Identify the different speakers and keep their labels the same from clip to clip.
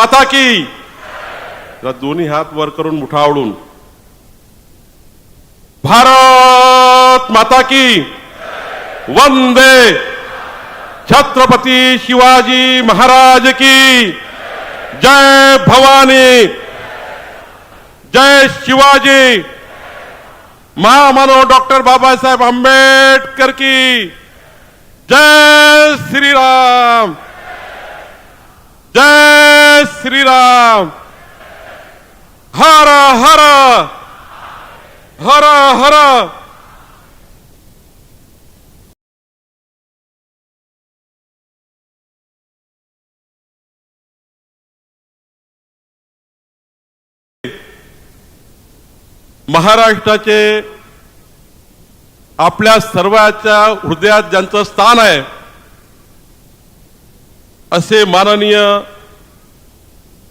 Speaker 1: माता की, दोन्ही हात वर करून मुठा आवळून, भारत माता की, वंदे छत्रपती शिवाजी महाराज की, जय भवानी, जय शिवाजी, महामानव डॉक्टर बाबासाहेब आंबेडकर की, जय श्रीराम, जय श्रीराम, हर हर हर हर. महाराष्ट्राचे आपल्या सर्वांच्या हृदयात ज्यांचं स्थान आहे असे माननीय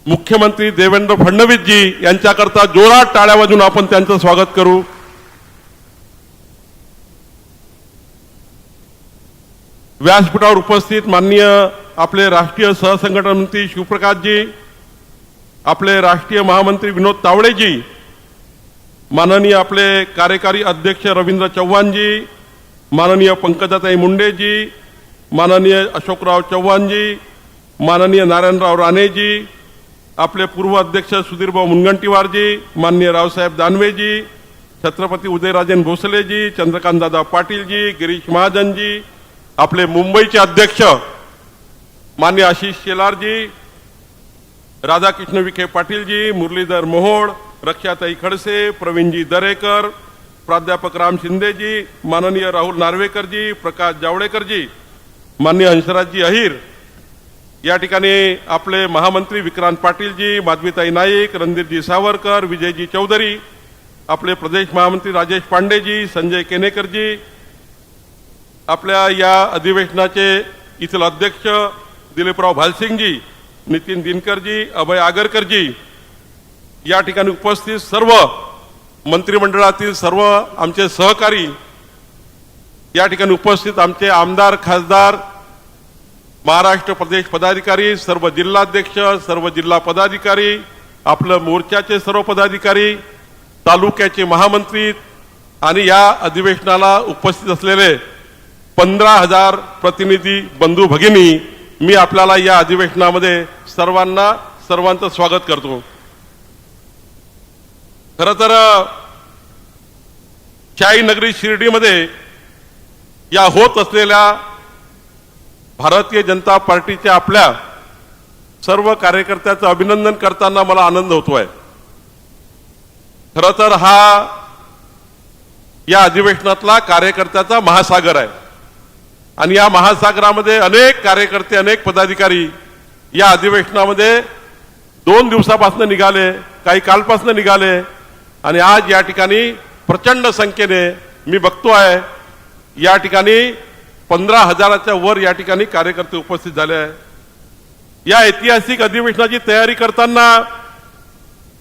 Speaker 1: मुख्यमंत्री देवेंद्र फडणवीसजी यांच्याकरता जोरात टाळ्या वाजवून आपण त्यांचं स्वागत करू. व्यासपीठावर उपस्थित माननीय आपले राष्ट्रीय सहसंघटन मंत्री शिवप्रकाशजी, आपले राष्ट्रीय महामंत्री विनोद तावडेजी, माननीय आपले कार्यकारी अध्यक्ष रवींद्र चव्हाणजी, माननीय पंकजाताई मुंडेजी, माननीय अशोकराव चव्हाणजी, माननीय नारायणराव राणेजी, आपले पूर्व अध्यक्ष सुधीरभाऊ मुनगंटीवारजी, माननीय रावसाहेब दानवेजी, छत्रपती उदयराजेन भोसलेजी, चंद्रकांतदादा पाटीलजी, गिरीश महाजनजी, आपले मुंबईचे अध्यक्ष माननीय आशिष शेलारजी, राधाकृष्ण विखे पाटीलजी, मुरलीधर मोहोळ, रक्षाताई खडसे, प्रवीणजी दरेकर, प्राध्यापक राम शिंदेजी, माननीय राहुल नार्वेकरजी, प्रकाश जावडेकरजी, माननीय हंसराजजी अहिर, या ठिकाणी आपले महामंत्री विक्रांत पाटीलजी, माधवीताई नाईक, रणधीरजी सावरकर, विजयजी चौधरी, आपले प्रदेश महामंत्री राजेश पांडेजी, संजय केनेकरजी, आपल्या या अधिवेशनाचे इथले अध्यक्ष दिलीपराव भालसिंगजी, नितीन दिनकरजी, अभय आगरकरजी, या ठिकाणी उपस्थित सर्व मंत्रिमंडळातील सर्व आमचे सहकारी, या ठिकाणी उपस्थित आमचे आमदार खासदार, महाराष्ट्र प्रदेश पदाधिकारी, सर्व जिल्हाध्यक्ष, सर्व जिल्हा पदाधिकारी, आपलं मोर्चाचे सर्व पदाधिकारी, तालुक्याचे महामंत्री आणि या अधिवेशनाला उपस्थित असलेले 15,000 प्रतिनिधी बंधू भगिनी, मी आपल्याला या अधिवेशनामध्ये सर्वांचं स्वागत करतो. खरं तर शाही नगरी शिर्डीमध्ये या होत असलेल्या भारतीय जनता पार्टीच्या आपल्या सर्व कार्यकर्त्याचं अभिनंदन करताना मला आनंद होतोय. खरं तर हा या अधिवेशनातला कार्यकर्त्याचा महासागर आहे आणि या महासागरामध्ये अनेक कार्यकर्ते, अनेक पदाधिकारी या अधिवेशनामध्ये 2 दिवसापासून निघाले, काही कालपासून निघाले आणि आज या ठिकाणी प्रचंड संख्येने मी बघतो आहे या ठिकाणी 15,000च्या वर या ठिकाणी कार्यकर्ते उपस्थित झाले आहे. या ऐतिहासिक अधिवेशनाची तयारी करताना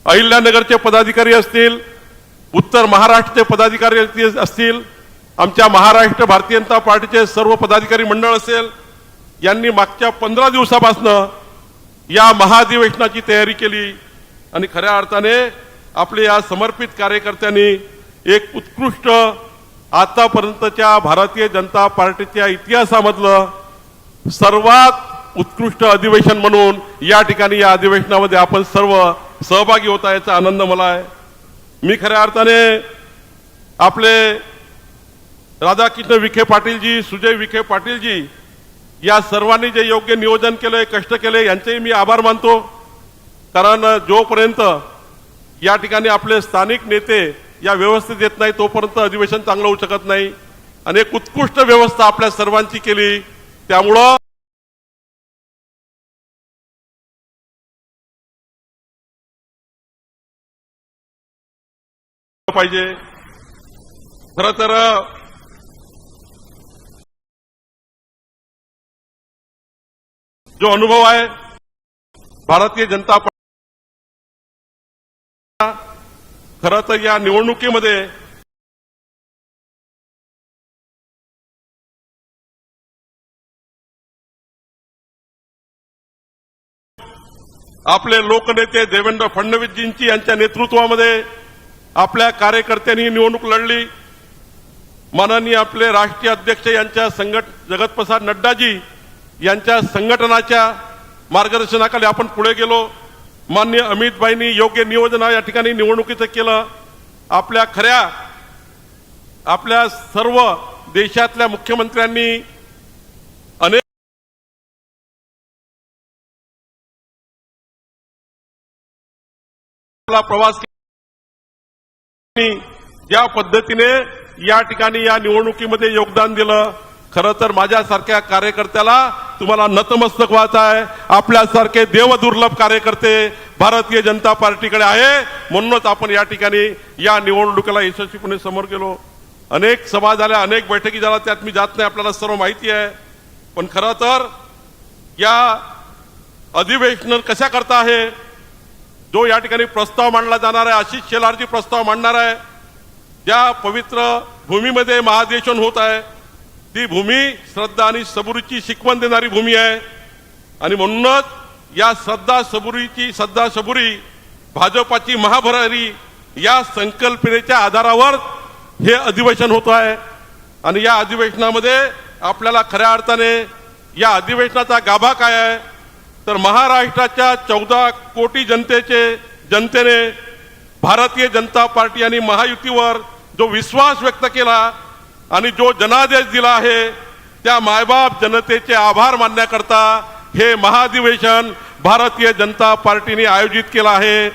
Speaker 1: अहिल्यानगरचे पदाधिकारी असतील, उत्तर महाराष्ट्राचे पदाधिकारी असतील, आमच्या महाराष्ट्र भारतीय जनता पार्टीचे सर्व पदाधिकारी मंडळ असेल, यांनी मागच्या 15 दिवसापासून या महाधिवेशनाची तयारी केली आणि खऱ्या अर्थाने आपले या समर्पित कार्यकर्त्यांनी एक उत्कृष्ट आतापर्यंतच्या भारतीय जनता पार्टीच्या इतिहासामधलं सर्वात उत्कृष्ट अधिवेशन म्हणून या ठिकाणी या अधिवेशनामध्ये आपण सर्व सहभागी होता याचा आनंद मला आहे. मी खऱ्या अर्थाने आपले राधाकृष्ण विखे पाटीलजी, सुजय विखे पाटीलजी या सर्वांनी जे योग्य नियोजन केले, कष्ट केले, यांचेही मी आभार मानतो. कारण जोपर्यंत या ठिकाणी आपले स्थानिक नेते या व्यवस्थेत येत नाही तोपर्यंत अधिवेशन चांगलं होऊ शकत नाही आणि एक उत्कृष्ट व्यवस्था आपल्या सर्वांची केली. त्यामुळं पाहिजे. खरं तर जो अनुभव आहे भारतीय जनता पार्टी, खरं तर या निवडणुकीमध्ये आपले लोकनेते देवेंद्र फडणवीसजींची यांच्या नेतृत्वामध्ये आपल्या कार्यकर्त्यांनी निवडणूक लढली. माननीय आपले राष्ट्रीय अध्यक्ष यांच्या जगतप्रसाद नड्डाजी यांच्या संघटनाच्या मार्गदर्शनाखाली आपण पुढे गेलो. माननीय अमितभाईंनी योग्य नियोजन या ठिकाणी निवडणुकीचं केलं. आपल्या सर्व देशातल्या मुख्यमंत्र्यांनी अनेक प्रवास ज्या पद्धतीने या ठिकाणी या निवडणुकीमध्ये योगदान दिलं, खरं तर माझ्यासारख्या कार्यकर्त्याला तुम्हाला नतमस्तक व्हायचं आहे. आपल्यासारखे देवदुर्लभ कार्यकर्ते भारतीय जनता पार्टीकडे आहे, म्हणूनच आपण या ठिकाणी या निवडणुकीला यशस्वीपणे समोर गेलो. अनेक सभा झाल्या, अनेक बैठकी झाल्या, त्यात मी जात नाही, आपल्याला सर्व माहिती आहे. पण खरं तर या अधिवेशन कशा करता आहे, जो या ठिकाणी प्रस्ताव मांडला जाणार आहे, आशिष शेलारजी प्रस्ताव मांडणार आहे. ज्या पवित्र भूमीमध्ये महाधिवेशन होत आहे, ती भूमी श्रद्धा आणि सबुरीची शिकवण देणारी भूमी आहे. आणि म्हणूनच या श्रद्धा सबुरी भाजपाची महाभरारी या संकल्पनेच्या आधारावर हे अधिवेशन होत आहे. आणि या अधिवेशनामध्ये आपल्याला खऱ्या अर्थाने या अधिवेशनाचा गाभा काय आहे, तर महाराष्ट्राच्या 14 कोटी जनतेने भारतीय जनता पार्टी आणि महायुतीवर जो विश्वास व्यक्त केला आणि जो जनादेश दिला आहे, त्या मायबाप जनतेचे आभार मानण्याकरता हे महाधिवेशन भारतीय जनता पार्टीने आयोजित केलं आहे.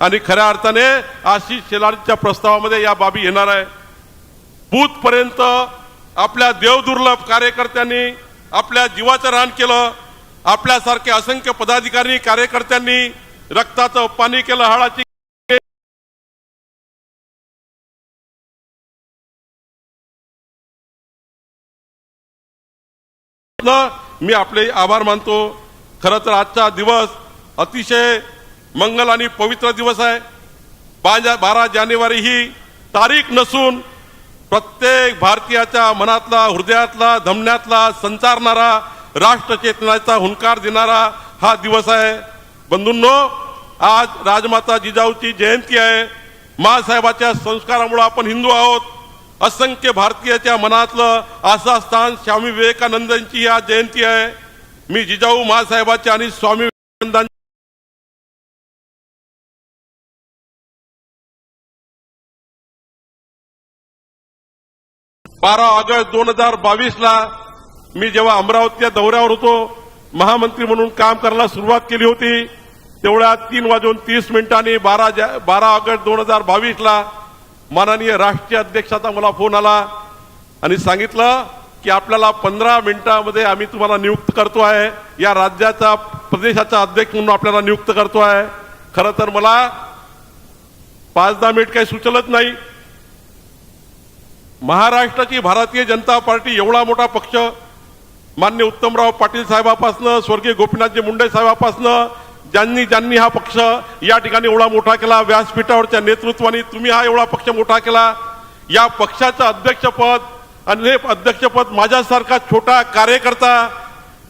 Speaker 1: आणि खऱ्या अर्थाने आशिष शेलारच्या प्रस्तावामध्ये या बाबी येणार आहे. बूथपर्यंत आपल्या देवदुर्लभ कार्यकर्त्यांनी आपल्या जीवाचं रान केलं. आपल्यासारखे असंख्य पदाधिकारी कार्यकर्त्यांनी रक्ताचं पाणी केलं, हाडाची मी आपले आभार मानतो. खरं तर आजचा दिवस अतिशय मंगल आणि पवित्र दिवस आहे. 12 जानेवारी ही तारीख नसून प्रत्येक भारतीयाच्या मनातला, हृदयातला, धमन्यातला संचारणारा, राष्ट्रचेतनाचा हुंकार देणारा हा दिवस आहे. बंधूंनो, आज राजमाता जिजाऊची जयंती आहे. माँसाहेबाच्या संस्कारामुळे आपण हिंदू आहोत. असंख्य भारतीयाच्या मनातलं असं स्थान स्वामी विवेकानंदांची आज जयंती आहे. मी जिजाऊ माँसाहेबाच्या आणि स्वामी विवेकानंदांच्या 12 ऑगस्ट 2022ला मी जेव्हा अमरावतीच्या दौऱ्यावर होतो, महामंत्री म्हणून काम करायला सुरुवात केली होती, तेवढ्या 3:30 12 ऑगस्ट 2022ला माननीय राष्ट्रीय अध्यक्षाचा मला फोन आला आणि सांगितलं की आपल्याला 15 मिनिटांमध्ये आम्ही तुम्हाला नियुक्त करतो आहे, या राज्याचा प्रदेशाचा अध्यक्ष म्हणून आपल्याला नियुक्त करतो आहे. खरं तर मला 5-10 मिनिट काही सुचलत नाही. महाराष्ट्राची भारतीय जनता पार्टी एवढा मोठा पक्ष, मान्य उत्तमराव पाटील साहेबांपासून स्वर्गीय गोपीनाथजी मुंडे साहेबांपासून ज्यांनी हा पक्ष या ठिकाणी एवढा मोठा केला, व्यासपीठावरच्या नेतृत्वाने तुम्ही हा एवढा पक्ष मोठा केला. या पक्षाचं अध्यक्षपद आणि हे अध्यक्षपद माझ्यासारखा छोटा कार्यकर्ता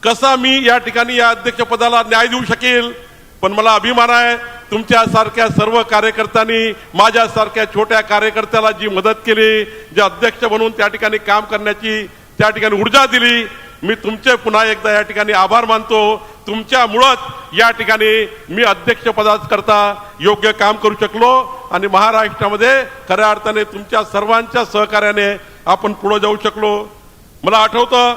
Speaker 1: कसा मी या ठिकाणी या अध्यक्षपदाला न्याय देऊ शकेल. पण मला अभिमान आहे, तुमच्यासारख्या सर्व कार्यकर्त्यांनी माझ्यासारख्या छोट्या कार्यकर्त्याला जी मदत केली, जे अध्यक्ष म्हणून त्या ठिकाणी काम करण्याची त्या ठिकाणी ऊर्जा दिली, मी तुमचे पुन्हा एकदा या ठिकाणी आभार मानतो. तुमच्यामुळेच या ठिकाणी मी अध्यक्षपदाकरता योग्य काम करू शकलो आणि महाराष्ट्रामध्ये खऱ्या अर्थाने तुमच्या सर्वांच्या सहकार्याने आपण पुढे जाऊ शकलो. मला आठवतं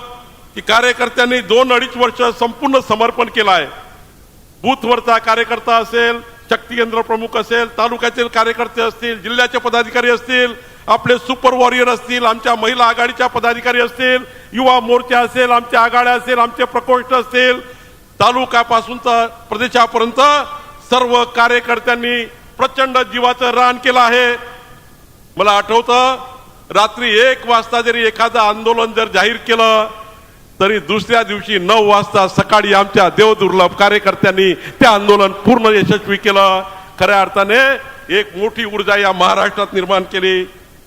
Speaker 1: की कार्यकर्त्यांनी 2-2.5 वर्ष संपूर्ण समर्पण केलं आहे. बूथवरचा कार्यकर्ता असेल, शक्ती केंद्र प्रमुख असेल, तालुक्यातील कार्यकर्ते असतील, जिल्ह्याचे पदाधिकारी असतील, आपले सुपर वॉरियर असतील, आमच्या महिला आघाडीच्या पदाधिकारी असतील, युवा मोर्चा असेल, आमच्या आघाड्या असेल, आमचे प्रकोष्ठ असतील, तालुक्यापासून तर प्रदेशापर्यंत सर्व कार्यकर्त्यांनी प्रचंड जीवाचं रान केलं आहे. मला आठवतं रात्री 1 वाजता जरी एखादं आंदोलन जर जाहीर केलं तरी दुसऱ्या दिवशी 9 वाजता सकाळी आमच्या देवदुर्लभ कार्यकर्त्यांनी ते आंदोलन पूर्ण यशस्वी केलं. खऱ्या अर्थाने एक मोठी ऊर्जा या महाराष्ट्रात निर्माण केली.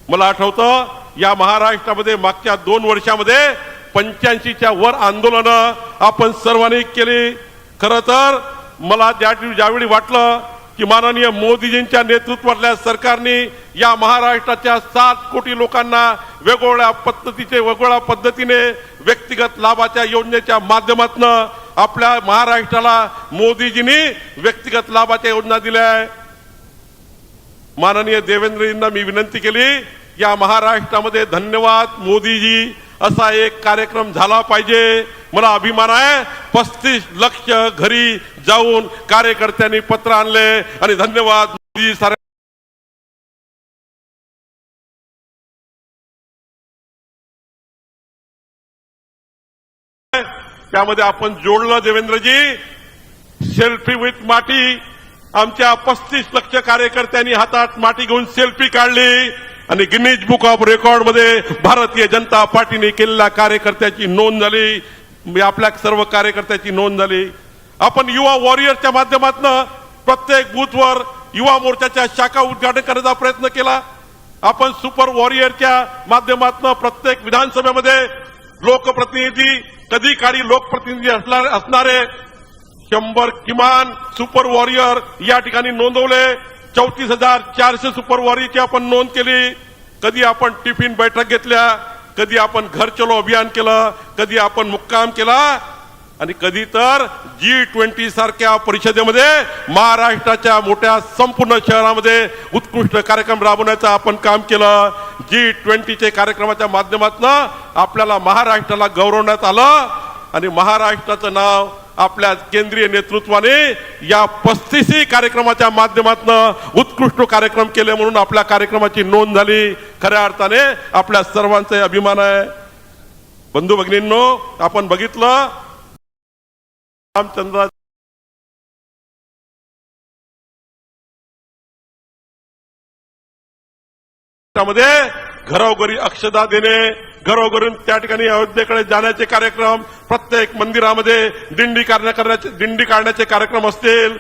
Speaker 1: मला आठवतं या महाराष्ट्रामध्ये मागच्या 2 वर्षामध्ये 85च्या वर आंदोलनं आपण सर्वांनी केली. खरं तर मला ज्यावेळी वाटलं की माननीय मोदीजींच्या नेतृत्वातल्या सरकारने या महाराष्ट्राच्या 7 कोटी लोकांना वेगवेगळ्या पद्धतीने व्यक्तिगत लाभाच्या योजनेच्या माध्यमातून आपल्या महाराष्ट्राला मोदीजींनी व्यक्तिगत लाभाच्या योजना दिल्या आहे। माननीय देवेंद्रजींना मी विनंती केली, या महाराष्ट्रामध्ये धन्यवाद मोदीजी असा एक कार्यक्रम झाला पाहिजे। मला अभिमान आहे 35 लाख घरी जाऊन कार्यकर्त्यांनी पत्र आणले आणि धन्यवाद मोदीजी सारे त्यामध्ये आपण जोडलं। देवेंद्रजी सेल्फी विथ माटी, आमच्या 35 लाख कार्यकर्त्यांनी हातात माटी घेऊन सेल्फी काढली आणि गिनीज बुक ऑफ रेकॉर्ड मध्ये भारतीय जनता पार्टीने केलेल्या कार्यकर्त्याची नोंद झाली, आपल्या सर्व कार्यकर्त्याची नोंद झाली। आपण युवा वॉरियरच्या माध्यमातून प्रत्येक बूथवर युवा मोर्चाच्या शाखा उद्घाटन करण्याचा प्रयत्न केला। आपण सुपर वॉरियरच्या माध्यमातून प्रत्येक विधानसभेमध्ये लोकप्रतिनिधी, कधी काळी लोकप्रतिनिधी असणारे 100 किमान सुपर वॉरियर या ठिकाणी नोंदवले। 34,400 सुपर वॉरियरची आपण नोंद केली। कधी आपण टिफिन बैठक घेतल्या, कधी आपण घर चलो अभियान केलं, कधी आपण मुक्काम केला आणि कधी तर G20 सारख्या परिषदेमध्ये महाराष्ट्राच्या मोठ्या संपूर्ण शहरामध्ये उत्कृष्ट कार्यक्रम राबवण्याचं आपण काम केलं। G20 कार्यक्रमाच्या माध्यमातून आपल्याला महाराष्ट्राला गौरवण्यात आलं आणि महाराष्ट्राचं नाव आपल्या केंद्रीय नेतृत्वाने या 35 कार्यक्रमाच्या माध्यमातून उत्कृष्ट कार्यक्रम केले म्हणून आपल्या कार्यक्रमाची नोंद झाली। खऱ्या अर्थाने आपल्या सर्वांचा अभिमान आहे। बंधू भगिनींनो, आपण बघितलं रामचंद्र मध्ये घरोघरी अक्षता देणे, घरोघरून त्या ठिकाणी अयोध्येकडे जाण्याचे कार्यक्रम, प्रत्येक मंदिरामध्ये दिंडी काढण्याचे कार्यक्रम असतील,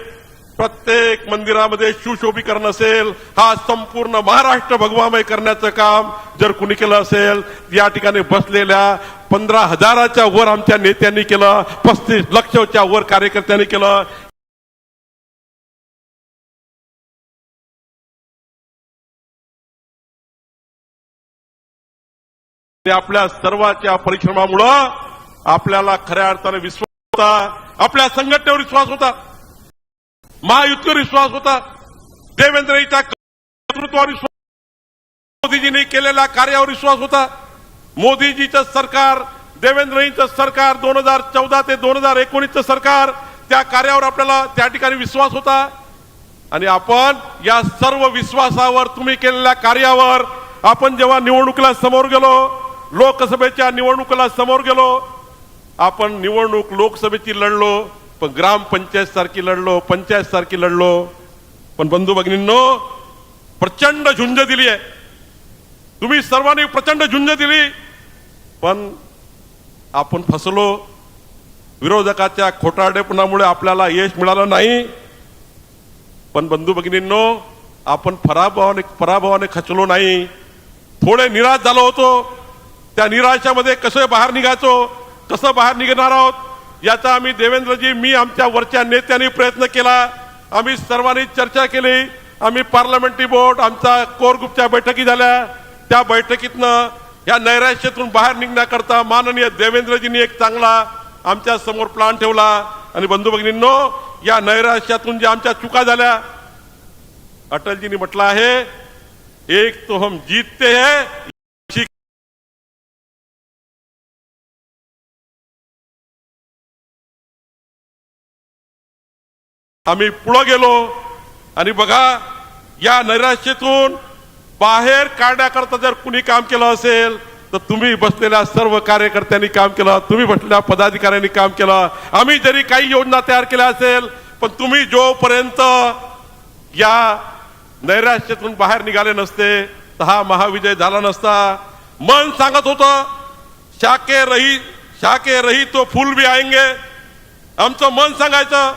Speaker 1: प्रत्येक मंदिरामध्ये सुशोभीकरण असेल, हा संपूर्ण महाराष्ट्र भगवामय करण्याचं काम जर कुणी केलं असेल, या ठिकाणी बसलेल्या 15,000च्या वर आमच्या नेत्यांनी केलं, 35 लाखच्या वर कार्यकर्त्यांनी केलं। आपल्या सर्वांच्या परिश्रमामुळं आपल्याला खऱ्या अर्थाने विश्वास होता, आपल्या संघटनेवर विश्वास होता, महायुतीवर विश्वास होता, देवेंद्रजींच्या नेतृत्वावर विश्वास, मोदीजींनी केलेल्या कार्यावर विश्वास होता। मोदीजीचं सरकार, देवेंद्रजींचं सरकार 2014 ते 2019चं सरकार, त्या कार्यावर आपल्याला त्या ठिकाणी विश्वास होता आणि आपण या सर्व विश्वासावर, तुम्ही केलेल्या कार्यावर आपण जेव्हा निवडणुकीला समोर गेलो, लोकसभेच्या निवडणुकीला समोर गेलो, आपण निवडणूक लोकसभेची लढलो, पण ग्रामपंचायत सारखी लढलो, पंचायत सारखी लढलो, पण बंधू भगिनींनो प्रचंड झुंज दिली आहे, तुम्ही सर्वांनी प्रचंड झुंज दिली, पण आपण फसलो। विरोधकाच्या खोटारडेपणामुळे आपल्याला यश मिळालं नाही, पण बंधू भगिनींनो आपण पराभवाने खचलो नाही, थोडे निराश झालो होतो। त्या निराशामध्ये कसं बाहेर निघायचो, कसं बाहेर निघणार आहोत याचा आम्ही देवेंद्रजी, मी, आमच्या वरच्या नेत्यांनी प्रयत्न केला, आम्ही सर्वांनी चर्चा केली, आम्ही पार्लमेंटरी बोर्ड, आमचा कोर ग्रुपच्या बैठकी झाल्या, त्या बैठकीतनं या नैराश्यातून बाहेर निघण्याकरता माननीय देवेंद्रजींनी एक चांगला आमच्या समोर प्लान ठेवला आणि बंधू भगिनींनो या नैराश्यातून ज्या आमच्या चुका झाल्या, अटलजींनी म्हटलं आहे, एक तो हम जीतते हैं, आम्ही पुढे गेलो आणि बघा या नैराश्यातून बाहेर काढण्याकरता जर कुणी काम केलं असेल तर तुम्ही बसलेल्या सर्व कार्यकर्त्यांनी काम केलं, तुम्ही बसलेल्या पदाधिकाऱ्यांनी काम केलं। आम्ही जरी काही योजना तयार केल्या असेल, पण तुम्ही जोपर्यंत या नैराश्यातून बाहेर निघाले नसते तर हा महाविजय झाला नसता। मन सांगत होतं शाके रही तो फूल भी आएंगे, आमचं मन सांगायचं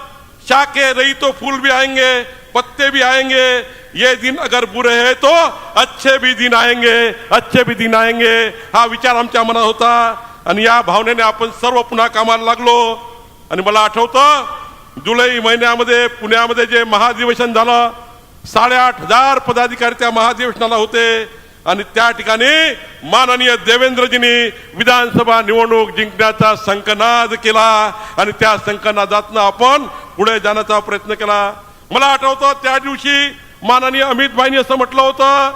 Speaker 1: शाके रही तो फूल भी आएंगे, पत्ते भी आएंगे, ये दिन अगर बुरे हैं तो अच्छे भी दिन आएंगे, अच्छे भी दिन आएंगे, हा विचार आमच्या मनात होता आणि या भावनेने आपण सर्व पुन्हा कामाला लागलो। आणि मला आठवतं जुलै महिन्यामध्ये पुण्यामध्ये जे महाधिवेशन झालं, 8,500 पदाधिकारी त्या महाधिवेशनाला होते आणि त्या ठिकाणी माननीय देवेंद्रजींनी विधानसभा निवडणूक जिंकण्याचा संकनाद केला आणि त्या संकनादातनं आपण पुढे जाण्याचा प्रयत्न केला. मला आठवतं त्या दिवशी माननीय अमित भाईंनी असं म्हटलं होतं,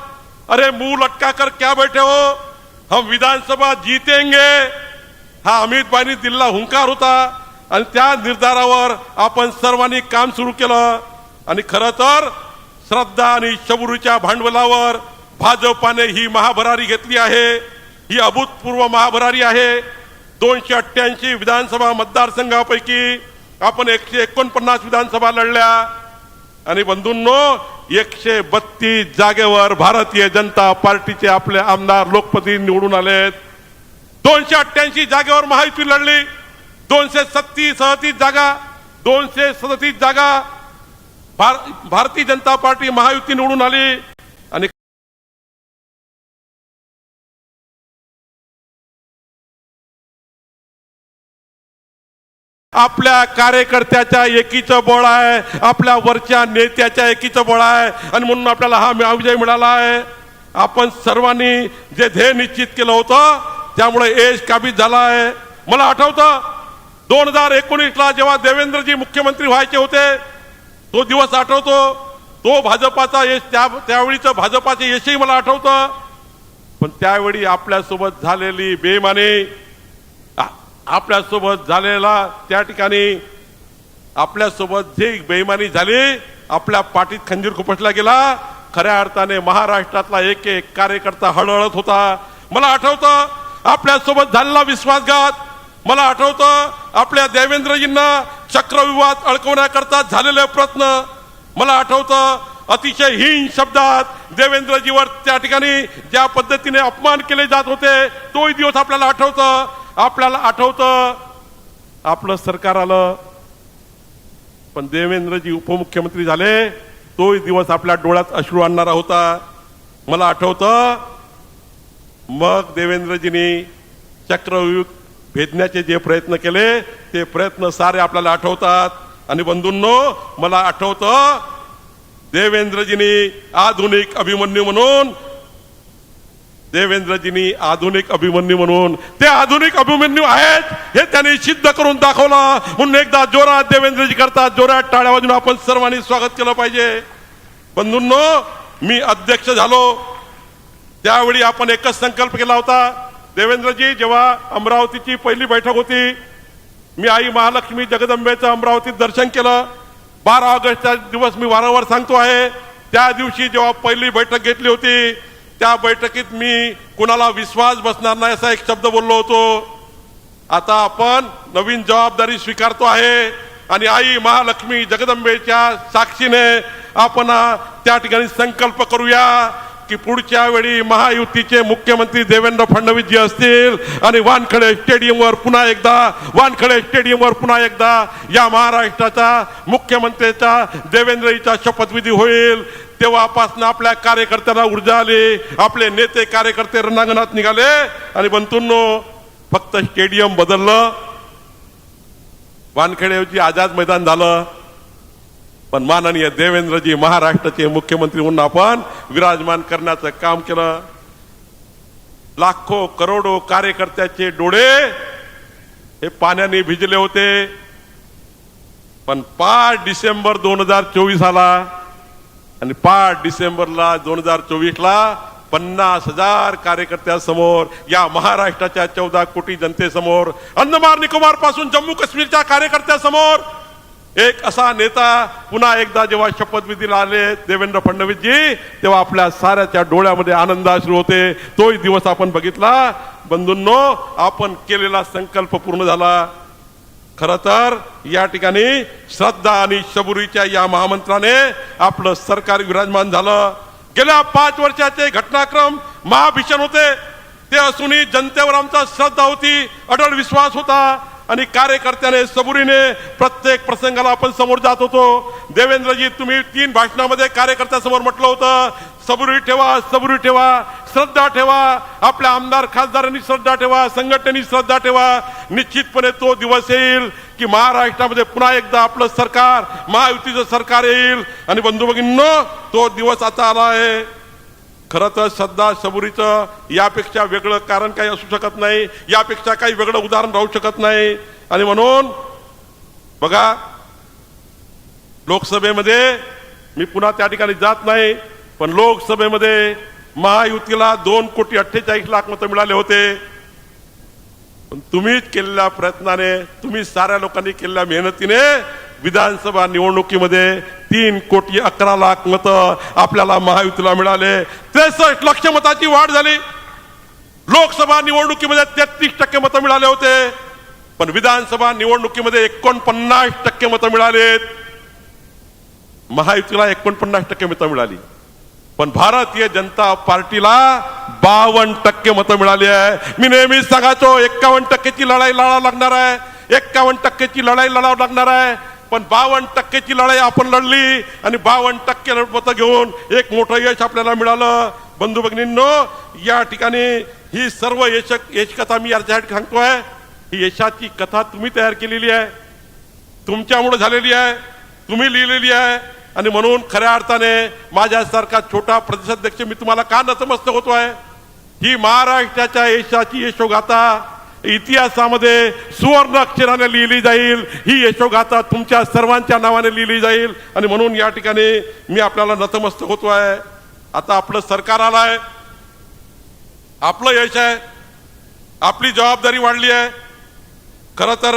Speaker 1: अरे मुंह लटका कर क्या बैठे हो, हम विधानसभा जीतेंगे. हा अमित भाईंनी दिलेला हुंकार होता आणि त्या निर्धारावर आपण सर्वांनी काम सुरू केलं. आणि खरं तर श्रद्धा आणि शबुरीच्या भांडवलावर भाजपाने ही महाभरारी घेतली आहे. ही अभूतपूर्व महाभरारी आहे. 288 विधानसभा मतदारसंघापैकी आपण 149 विधानसभा लढल्या आणि बंधूंनो 132 जागेवर भारतीय जनता पार्टीचे आपले आमदार लोकप्रतिनिधी निवडून आलेत. 288 जागेवर महायुती लढली. 237 जागा 237 जागा भारतीय जनता पार्टी महायुती निवडून आली. आणि आपल्या कार्यकर्त्याच्या एकीचं बळ आहे, आपल्या वरच्या नेत्याच्या एकीचं बळ आहे आणि म्हणून आपल्याला हा विजय मिळाला आहे. आपण सर्वांनी जे ध्येय निश्चित केलं होतं त्यामुळे यश काबीज झाला आहे. मला आठवतं 2019ला जेव्हा देवेंद्रजी मुख्यमंत्री व्हायचे होते तो दिवस आठवतो. तो भाजपाचा यश त्यावेळीचं भाजपाचे यशही मला आठवतं. पण त्यावेळी आपल्यासोबत झालेली बेईमानी, आपल्यासोबत झालेला त्या ठिकाणी आपल्यासोबत जी बेईमानी झाली, आपल्या पाठीत खंजीर खुपसला गेला. खऱ्या अर्थाने महाराष्ट्रातला एक एक कार्यकर्ता हळहळत होता. मला आठवतं आपल्यासोबत झालेला विश्वासघात, मला आठवतं आपल्या देवेंद्रजींना चक्रव्यूहात अडकवण्याकरता झालेले प्रयत्न, मला आठवतं अतिशय हीन शब्दात देवेंद्रजीवर त्या ठिकाणी ज्या पद्धतीने अपमान केले जात होते तोही दिवस आपल्याला आठवतं. आपल्याला आठवतं आपलं सरकार आलं पण देवेंद्रजी उपमुख्यमंत्री झाले तोही दिवस आपल्या डोळ्यात अश्रू आणणारा होता. मला आठवतं मग देवेंद्रजींनी चक्रव्यूह भेदण्याचे जे प्रयत्न केले ते प्रयत्न सारे आपल्याला आठवतात. आणि बंधूंनो मला आठवतं देवेंद्रजींनी आधुनिक अभिमन्यू म्हणून ते आधुनिक अभिमन्यू आहेत हे त्यांनी सिद्ध करून दाखवलं. म्हणून एकदा जोरात देवेंद्रजी करतात जोरात टाळ्या वाजून आपण सर्वांनी स्वागत केलं पाहिजे. बंधूंनो मी अध्यक्ष झालो त्यावेळी आपण एकच संकल्प केला होता. देवेंद्रजी जेव्हा अमरावतीची पहिली बैठक होती, मी आई महालक्ष्मी जगदंबेचं अमरावतीत दर्शन केलं. 12 ऑगस्टचा दिवस मी वारंवार सांगतो आहे. त्या दिवशी जेव्हा पहिली बैठक घेतली होती त्या बैठकीत मी कुणाला विश्वास बसणार नाही असा एक शब्द बोललो होतो. आता आपण नवीन जबाबदारी स्वीकारतो आहे आणि आई महालक्ष्मी जगदंबेच्या साक्षीने आपण त्या ठिकाणी संकल्प करूया की पुढच्या वेळी महायुतीचे मुख्यमंत्री देवेंद्र फडणवीस जी असतील आणि वानखडे स्टेडियमवर पुन्हा एकदा या महाराष्ट्राचा मुख्यमंत्र्याचा देवेंद्रजीचा शपथविधी होईल. तेव्हापासून आपल्या कार्यकर्त्यांना ऊर्जा आली. आपले नेते कार्यकर्ते रणांगणात निघाले आणि बंधूंनो फक्त स्टेडियम बदललं, वानखेडेऐवजी आझाद मैदान झालं. पण माननीय देवेंद्रजी महाराष्ट्राचे मुख्यमंत्री म्हणून आपण विराजमान करण्याचं काम केलं. लाखो करोडो कार्यकर्त्याचे डोळे हे पाण्याने भिजले होते. पण 5 डिसेंबर 2024 आला आणि 5 डिसेंबरला 2024ला 50,000 कार्यकर्त्यासमोर या महाराष्ट्राच्या 14 कोटी जनतेसमोर अंदमान निकोबार पासून जम्मू काश्मीरच्या कार्यकर्त्यासमोर एक असा नेता पुन्हा एकदा जेव्हा शपथविधीला आले देवेंद्र फडणवीसजी तेव्हा आपल्या साऱ्याच्या डोळ्यामध्ये आनंदाश्रू होते. तोही दिवस आपण बघितला. बंधूंनो आपण केलेला संकल्प पूर्ण झाला. खरं तर या ठिकाणी श्रद्धा आणि शबुरीच्या या महामंत्राने आपलं सरकार विराजमान झालं. गेल्या 5 वर्षाचे घटनाक्रम महाभीषण होते. ते असूनही जनतेवर आमचा श्रद्धा होती, अटळ विश्वास होता आणि कार्यकर्त्याने सबुरीने प्रत्येक प्रसंगाला आपण समोर जात होतो. देवेंद्रजी तुम्ही 3 भाषणामध्ये कार्यकर्त्यासमोर म्हटलं होतं सबुरी ठेवा, सबुरी ठेवा, श्रद्धा ठेवा. आपल्या आमदार खासदारांनी श्रद्धा ठेवा, संघटनेनी श्रद्धा ठेवा. निश्चितपणे तो दिवस येईल की महाराष्ट्रामध्ये पुन्हा एकदा आपलं सरकार महायुतीचं सरकार येईल आणि बंधू भगिनींनो तो दिवस आता आला आहे। खरं तर श्रद्धा सबुरीचं यापेक्षा वेगळं कारण काही असू शकत नाही, यापेक्षा काही वेगळं उदाहरण राहू शकत नाही। आणि म्हणून बघा लोकसभेमध्ये मी पुन्हा त्या ठिकाणी जात नाही, पण लोकसभेमध्ये महायुतीला 2,48,00,000 मतं मिळाले होते। पण तुम्हीच केलेल्या प्रयत्नाने, तुम्ही साऱ्या लोकांनी केलेल्या मेहनतीने विधानसभा निवडणुकीमध्ये 3,11,00,000 मतं आपल्याला महायुतीला मिळाले। 63 लक्ष मताची वाढ झाली। लोकसभा निवडणुकीमध्ये 33% मतं मिळाले होते, पण विधानसभा निवडणुकीमध्ये 49% मतं मिळालेत। महायुतीला 49% मतं मिळाली, पण भारतीय जनता पार्टीला 52% मतं मिळाली आहे। मी नेहमीच सांगायचो 51%ची लढाई लढावं लागणार आहे, 51%ची लढाई लढावं लागणार आहे, पण 52%ची लढाई आपण लढली आणि 52% मतं घेऊन एक मोठं यश आपल्याला मिळालं। बंधू भगिनींनो या ठिकाणी ही सर्व यशकथा मी यासाठी सांगतोय, ही यशाची कथा तुम्ही तयार केलेली आहे, तुमच्यामुळे झालेली आहे, तुम्ही लिहिलेली आहे। आणि म्हणून खऱ्या अर्थाने माझ्यासारखा छोटा प्रदेशाध्यक्ष मी तुम्हाला का नतमस्तक होतोय। ही महाराष्ट्राच्या यशाची यशोगाथा इतिहासामध्ये सुवर्ण अक्षराने लिहिली जाईल, ही यशोगाथा तुमच्या सर्वांच्या नावाने लिहिली जाईल। आणि म्हणून या ठिकाणी मी आपल्याला नतमस्तक होतोय। आता आपलं सरकार आलंय, आपलं यश आहे, आपली जबाबदारी वाढली आहे। खरं तर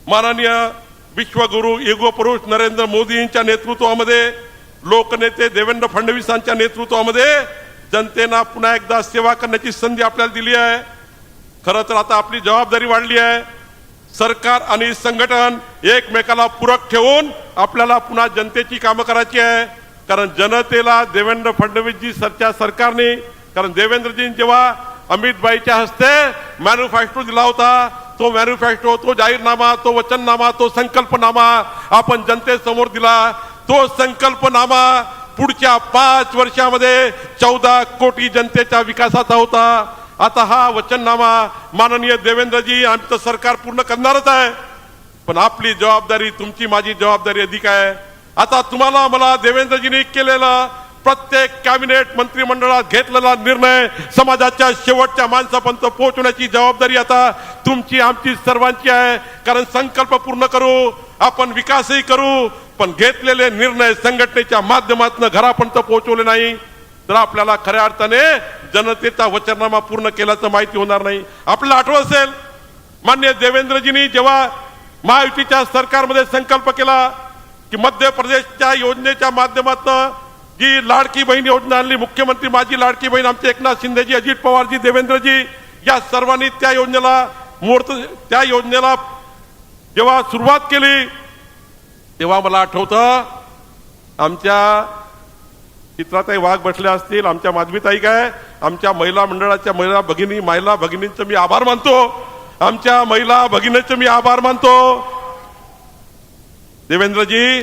Speaker 1: माननीय विश्वगुरु युगपुरुष नरेंद्र मोदी यांच्या नेतृत्वामध्ये, लोकनेते देवेंद्र फडणवीसांच्या नेतृत्वामध्ये जनतेला पुन्हा एकदा सेवा करण्याची संधी आपल्याला दिली आहे। खरं तर आता आपली जबाबदारी वाढली आहे। सरकार आणि संघटन एकमेकाला पूरक ठेवून आपल्याला पुन्हा जनतेची कामं करायची आहे। कारण जनतेला देवेंद्र फडणवीसजी सरकारने, कारण देवेंद्रजी जेव्हा अमित भाईच्या हस्ते मॅन्युफॅक्चर दिला होता, तो मॅन्युफॅक्चर, तो जाहीरनामा, तो वचननामा, तो संकल्पनामा आपण जनतेसमोर दिला। तो संकल्पनामा पुढच्या 5 वर्षामध्ये 14 कोटी जनतेच्या विकासाचा होता। आता हा वचननामा माननीय देवेंद्रजी आमचं सरकार पूर्ण करणारच आहे, पण आपली जबाबदारी, तुमची माझी जबाबदारी अधिक आहे। आता तुम्हाला मला देवेंद्रजींनी केलेला प्रत्येक कॅबिनेट मंत्रिमंडळात घेतलेला निर्णय समाजाच्या शेवटच्या माणसापर्यंत पोहोचवण्याची जबाबदारी आता तुमची आमची सर्वांची आहे। कारण संकल्प पूर्ण करू, आपण विकासही करू, पण घेतलेले निर्णय संघटनेच्या माध्यमातून घरापर्यंत पोहोचवले नाही तर आपल्याला खऱ्या अर्थाने जनतेचा वचननामा पूर्ण केल्याचं माहिती होणार नाही। आपल्याला आठवत असेल माननीय देवेंद्रजींनी जेव्हा महायुतीच्या सरकारमध्ये संकल्प केला की मध्य प्रदेशच्या योजनेच्या माध्यमातून जी लाडकी बहीण योजना आणली, मुख्यमंत्री माझी लाडकी बहीण आमचे एकनाथ शिंदेजी, अजित पवारजी, देवेंद्रजी या सर्वांनी त्या योजनेला जेव्हा सुरुवात केली तेव्हा मला आठवतं आमच्या चित्राताई वाघ बसल्या असतील, आमच्या माधवीताई काय, आमच्या महिला मंडळाच्या महिला भगिनींचं मी आभार मानतो, आमच्या महिला भगिनींचं मी आभार मानतो। देवेंद्रजी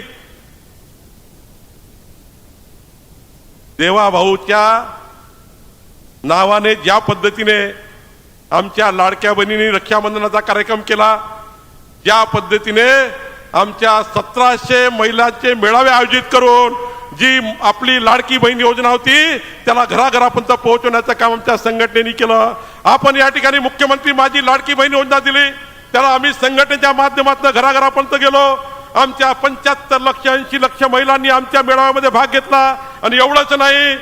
Speaker 1: देवा भाऊच्या नावाने ज्या पद्धतीने आमच्या लाडक्या बहिणींनी रक्षाबंधनाचा कार्यक्रम केला, ज्या पद्धतीने आमच्या 1700 महिलांचे मेळावे आयोजित करून जी आपली लाडकी बहीण योजना होती त्याला घराघरापर्यंत पोहोचवण्याचं काम आमच्या संघटनेने केलं। आपण या ठिकाणी मुख्यमंत्री माझी लाडकी बहीण योजना दिली, त्याला आम्ही संघटनेच्या माध्यमातून घराघरापर्यंत गेलो। आमच्या 75 लक्ष 80 लक्ष महिलांनी आमच्या मेळाव्यामध्ये भाग घेतला। आणि एवढंच नाही,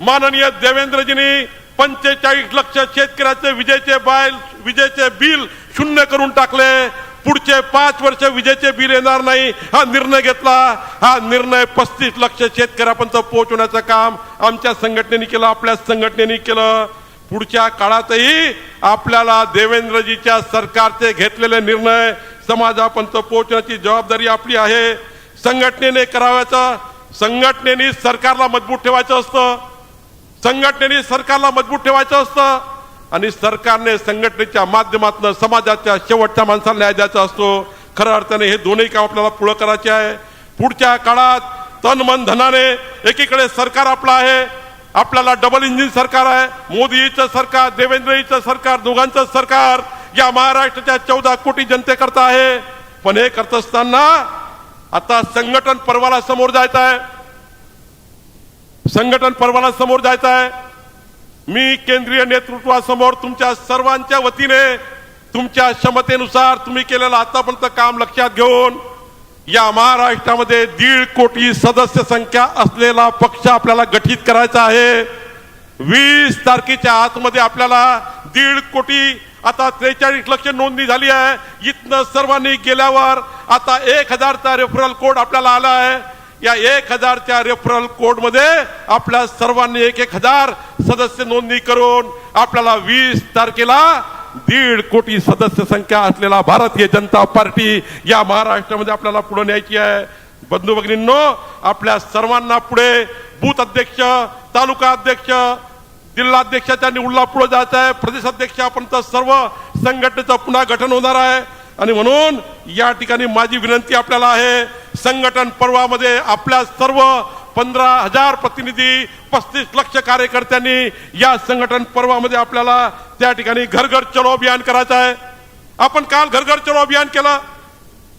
Speaker 1: माननीय देवेंद्रजींनी 45 लक्ष शेतकऱ्याचे विजेचे बिल शून्य करून टाकले। पुढचे 5 वर्ष विजेचे बिल येणार नाही हा निर्णय घेतला। हा निर्णय 35 लक्ष शेतकऱ्यापर्यंत पोहोचवण्याचं काम आमच्या संघटनेने केलं, आपल्या संघटनेने केलं। पुढच्या काळातही आपल्याला देवेंद्रजीच्या सरकारचे घेतलेले निर्णय समाजापर्यंत पोहोचण्याची जबाबदारी आपली आहे। संघटनेने करावायचं, संघटनेने सरकारला मजबूत ठेवायचं असतं, संघटनेने सरकारला मजबूत ठेवायचं असतं आणि सरकारने संघटनेच्या माध्यमातून समाजाच्या शेवटच्या माणसाला न्याय द्यायचा असतो। खऱ्या अर्थाने हे दोन्ही काम आपल्याला पुढे करायचे आहे। पुढच्या काळात तन मन धनाने एकीकडे सरकार आपलं आहे, आपल्याला डबल इंजिन सरकार आहे, मोदीचं सरकार, देवेंद्रजीचं सरकार, दोघांचं सरकार या महाराष्ट्राच्या 14 कोटी जनतेकरता आहे. पण हे करत असताना आता संघटन पर्वाला समोर जायचं आहे. संघटन पर्वाला समोर जायचं आहे. मी केंद्रीय नेतृत्वासमोर तुमच्या सर्वांच्या वतीने तुमच्या क्षमतेनुसार तुम्ही केलेलं आतापर्यंत काम लक्षात घेऊन या महाराष्ट्रामध्ये 1.5 कोटी सदस्य संख्या असलेला पक्ष आपल्याला गठीत करायचा आहे. 20 तारखेच्या आतमध्ये आपल्याला 1.5 कोटी, आता 43 लक्ष नोंदणी झाली आहे. इथनं सर्वांनी गेल्यावर आता 1000चा रेफरल कोड आपल्याला आला आहे. या 1000च्या रेफरल कोड मध्ये आपल्या सर्वांनी 1000 सदस्य नोंदणी करून आपल्याला 20 तारखेला 1.5 कोटी सदस्य संख्या असलेला भारतीय जनता पार्टी या महाराष्ट्रामध्ये आपल्याला पुढे न्यायची आहे. बंधू भगिनींनो, आपल्या सर्वांना पुढे बूथ अध्यक्ष, तालुका अध्यक्ष, जिल्हाध्यक्षाच्या निवडला पुढे जायचं आहे. प्रदेशाध्यक्षापर्यंत सर्व संघटनेचं पुन्हा गठन होणार आहे. आणि म्हणून या ठिकाणी माझी विनंती आपल्याला आहे, संघटन पर्वामध्ये आपल्या सर्व 15,000 प्रतिनिधी, 35 लाख कार्यकर्त्यांनी या संघटन पर्वामध्ये आपल्याला त्या ठिकाणी घर घर चलो अभियान करायचं आहे. आपण काल घर घर चलो अभियान केलं.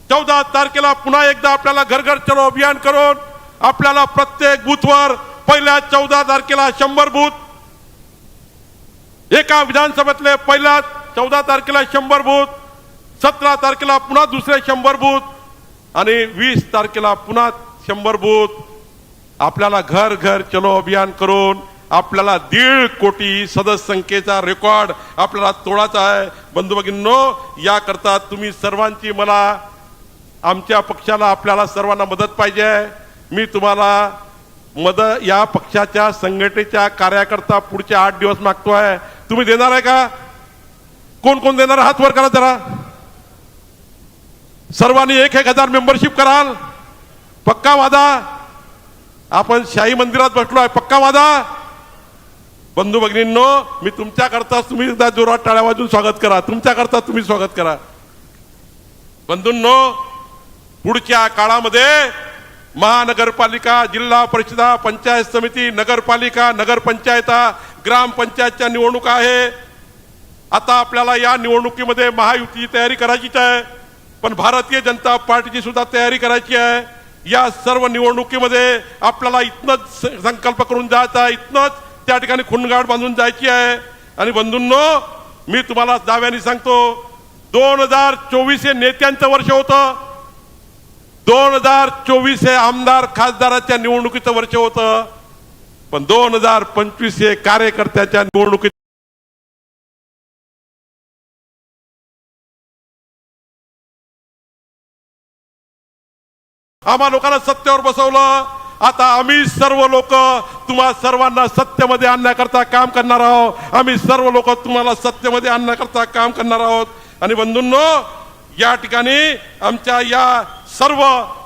Speaker 1: 14 तारखेला पुन्हा एकदा आपल्याला घर घर चलो अभियान करून आपल्याला प्रत्येक बूथवर पहिल्या 14 तारखेला 100 बूथ, एका विधानसभेतले पहिल्या 14 तारखेला 100 बूथ, 17 तारखेला पुन्हा दुसरे 100 बूथ आणि 20 तारखेला पुन्हा 100 बूथ. आपल्याला घर घर चलो अभियान करून आपल्याला 1.5 कोटी सदस्य संख्येचा रेकॉर्ड आपल्याला तोडायचा आहे. बंधू भगिनींनो, याकरता तुम्ही सर्वांची, मला आमच्या पक्षाला आपल्याला सर्वांना मदत पाहिजे. मी तुम्हाला मदत या पक्षाच्या संघटनेच्या कार्याकरता पुढचे 8 दिवस मागतोय. तुम्ही देणार आहे का? कोण कोण देणार? हात वर करा जरा. सर्वांनी 1000 मेंबरशिप कराल? पक्का वादा? आपण शाही मंदिरात बसलो आहे, पक्का वादा? बंधू भगिनींनो, मी तुमच्याकरता, तुम्ही एकदा जोरात टाळ्या वाजून स्वागत करा. तुमच्याकरता तुम्ही स्वागत करा. बंधूंनो, पुढच्या काळामध्ये महानगरपालिका, जिल्हा परिषदा, पंचायत समिती, नगरपालिका, नगरपंचायता, ग्रामपंचायतच्या निवडणुका आहे. आता आपल्याला या निवडणुकीमध्ये महायुतीची तयारी करायचीच आहे, पण भारतीय जनता पार्टीची सुद्धा तयारी करायची आहे. या सर्व निवडणुकीमध्ये आपल्याला इथनच संकल्प करून जायचा, इथनच त्या ठिकाणी खुणगाड बांधून जायची आहे. आणि बंधूंनो, मी तुम्हाला दाव्याने सांगतो, 2024 हे नेत्यांचं वर्ष होतं. 2024 हे आमदार खासदाराच्या निवडणुकीचं वर्ष होतं. पण 2025 हे कार्यकर्त्याच्या निवडणुकीचं. आम्हा लोकांना सत्तेवर बसवलं. आता आम्ही सर्व लोक तुम्हा सर्वांना सत्तेमध्ये आणण्याकरता काम करणार आहोत. आम्ही सर्व लोक तुम्हाला सत्तेमध्ये आणण्याकरता काम करणार आहोत. आणि बंधूंनो, या ठिकाणी आमच्या या सर्व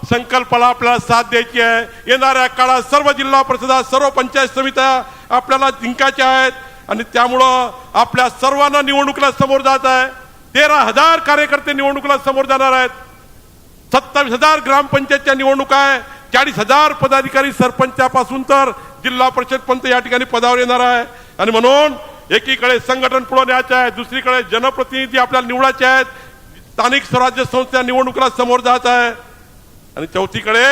Speaker 1: संकल्पाला आपल्याला साथ द्यायची आहे. येणाऱ्या काळात सर्व जिल्हा परिषदा, सर्व पंचायत समित्या आपल्याला जिंकायच्या आहेत. आणि त्यामुळं आपल्या सर्वांना निवडणुकीला समोर जायचं आहे. 13,000 कार्यकर्ते निवडणुकीला समोर जाणार आहेत. 27,000 ग्रामपंचायतच्या निवडणुका आहे. 40,000 पदाधिकारी सरपंचापासून तर जिल्हा परिषद पर्यंत या ठिकाणी पदावर येणार आहे. आणि म्हणून एकीकडे संघटन पुढे न्यायचं आहे, दुसरीकडे जनप्रतिनिधी आपल्याला निवडायचे आहेत, स्थानिक स्वराज्य संस्था निवडणुकीला समोर जायचं आहे. आणि चौथीकडे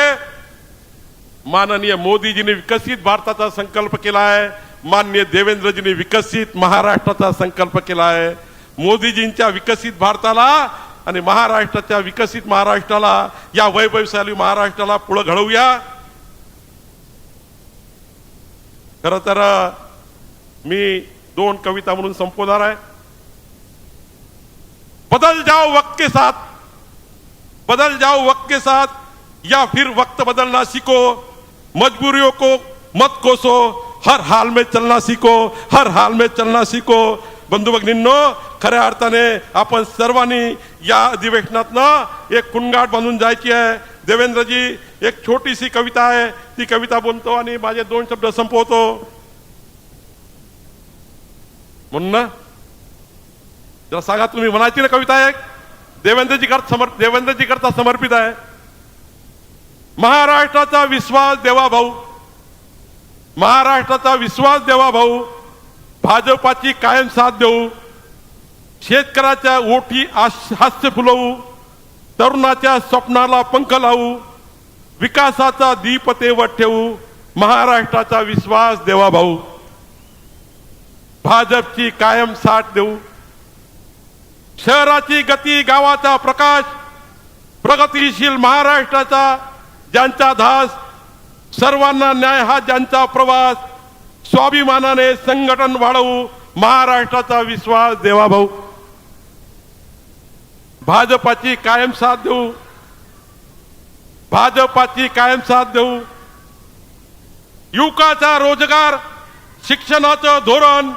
Speaker 1: माननीय मोदीजींनी विकसित भारताचा संकल्प केला आहे. माननीय देवेंद्रजींनी विकसित महाराष्ट्राचा संकल्प केला आहे. मोदीजींच्या विकसित भारताला आणि महाराष्ट्राच्या विकसित महाराष्ट्राला, या वैभवशाली महाराष्ट्राला पुढे घडवूया. खरं तर मी 2 कविता म्हणून संपवणार आहे. बदल जाओ वक्त के साथ, बदल जाओ वक्त के साथ, या फिर वक्त बदलना सीखो. मजबूरियों को मत कोसो, हर हाल में चलना सीखो, हर हाल में चलना सीखो. बंधू भगिनींनो, खऱ्या अर्थाने आपण सर्वांनी या अधिवेशनातनं एक खुणगाठ बांधून जायची आहे. देवेंद्रजी, एक छोटीशी कविता आहे, ती कविता बोलतो आणि माझे 2 शब्द संपवतो. म्हणून ना जरा सांगा, तुम्ही म्हणायची ना कविता आहे, देवेंद्रजी करता समर्पित आहे. महाराष्ट्राचा विश्वास देवा भाऊ, महाराष्ट्राचा विश्वास देवा भाऊ, भाजपाची कायम साथ देऊ. शेतकऱ्याच्या ओठी हास्य फुलवू, तरुणाच्या स्वप्नाला पंख लावू, विकासाचा दीप तेवत ठेवू, महाराष्ट्राचा विश्वास देवा भाऊ. भाजपची कायम साथ देऊ. शहराची गती, गावाचा प्रकाश, प्रगतीशील महाराष्ट्राचा ज्यांचा ध्यास, सर्वांना न्याय हा ज्यांचा प्रवास, स्वाभिमानाने संघटन वाढवू, महाराष्ट्राचा विश्वास देवा भाऊ. भाजपाची कायम साथ देऊ. भाजपाची कायम साथ देऊ. युवकाचा रोजगार, शिक्षणाचं धोरण,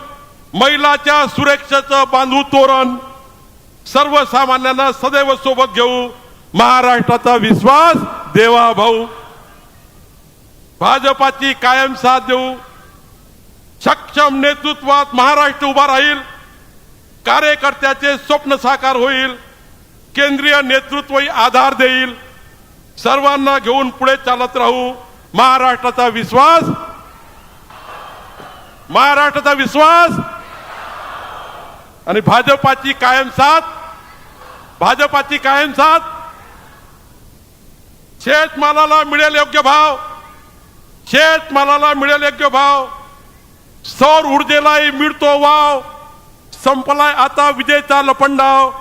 Speaker 1: महिलाच्या सुरक्षेचं बांधू तोरण, सर्वसामान्यांना सदैव सोबत घेऊ, महाराष्ट्राचा विश्वास देवा भाऊ. भाजपाची कायम साथ देऊ. सक्षम नेतृत्वात महाराष्ट्र उभा राहील. कार्यकर्त्याचे स्वप्न साकार होईल. केंद्रीय नेतृत्वही आधार देईल. सर्वांना घेऊन पुढे चालत राहू, महाराष्ट्राचा विश्वास. महाराष्ट्राचा विश्वास आणि भाजपाची कायम साथ. भाजपाची कायम साथ. शेतमालाला मिळेल योग्य भाव. शेतमालाला मिळेल योग्य भाव. सौर ऊर्जेलाही मिळतो वाव. संपलाय आता विजेचा लपंडाव.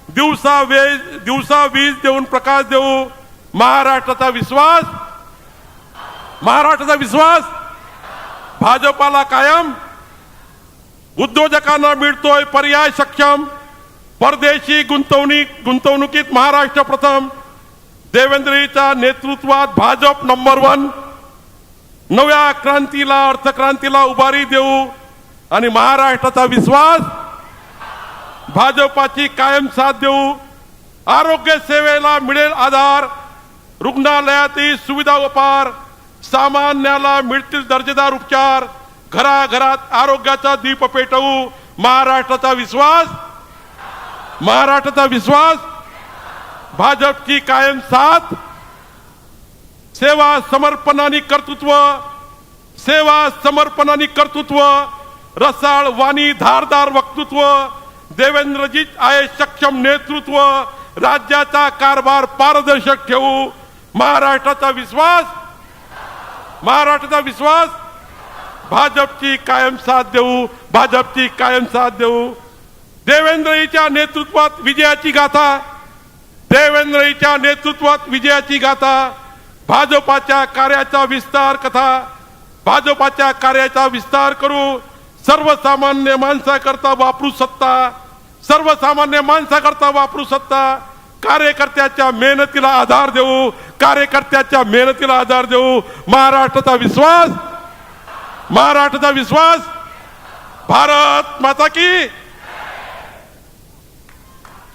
Speaker 1: दिवसा वीज देऊन प्रकाश देऊ, महाराष्ट्राचा विश्वास. महाराष्ट्राचा विश्वास. भाजपाला कायम. उद्योजकांना मिळतोय पर्याय सक्षम. परदेशी गुंतवणुकीत महाराष्ट्र प्रथम. देवेंद्रजींच्या नेतृत्वात भाजप नंबर 1. नव्या क्रांतीला, अर्थक्रांतीला उभारी देऊ आणि महाराष्ट्राचा विश्वास. भाजपाची कायम साथ देऊ. आरोग्य सेवेला मिळेल आधार. रुग्णालयातील सुविधा अपार. सामान्याला मिळतील दर्जेदार उपचार. घराघरात आरोग्याचा दीप पेटवू, महाराष्ट्राचा विश्वास. महाराष्ट्राचा विश्वास. भाजपची कायम साथ. सेवा समर्पणाने कर्तृत्व. सेवा समर्पणाने कर्तृत्व. रसाळ वाणी, धारदार वक्तृत्व. देवेंद्रजी आहे सक्षम नेतृत्व. राज्याचा कारभार पारदर्शक ठेवू, महाराष्ट्राचा विश्वास. महाराष्ट्राचा विश्वास. भाजपची कायम साथ देऊ. भाजपची कायम साथ देऊ. देवेंद्रजींच्या नेतृत्वात विजयाची गाथा. देवेंद्रजींच्या नेतृत्वात विजयाची गाथा. भाजपाच्या कार्याचा विस्तार कथा. भाजपाच्या कार्याचा विस्तार करू. सर्वसामान्य माणसाकरता वापरू सत्ता. सर्वसामान्य माणसाकरता वापरू सत्ता. कार्यकर्त्याच्या मेहनतीला आधार देऊ. कार्यकर्त्याच्या मेहनतीला आधार देऊ, महाराष्ट्राचा विश्वास. महाराष्ट्राचा विश्वास. भारत माता की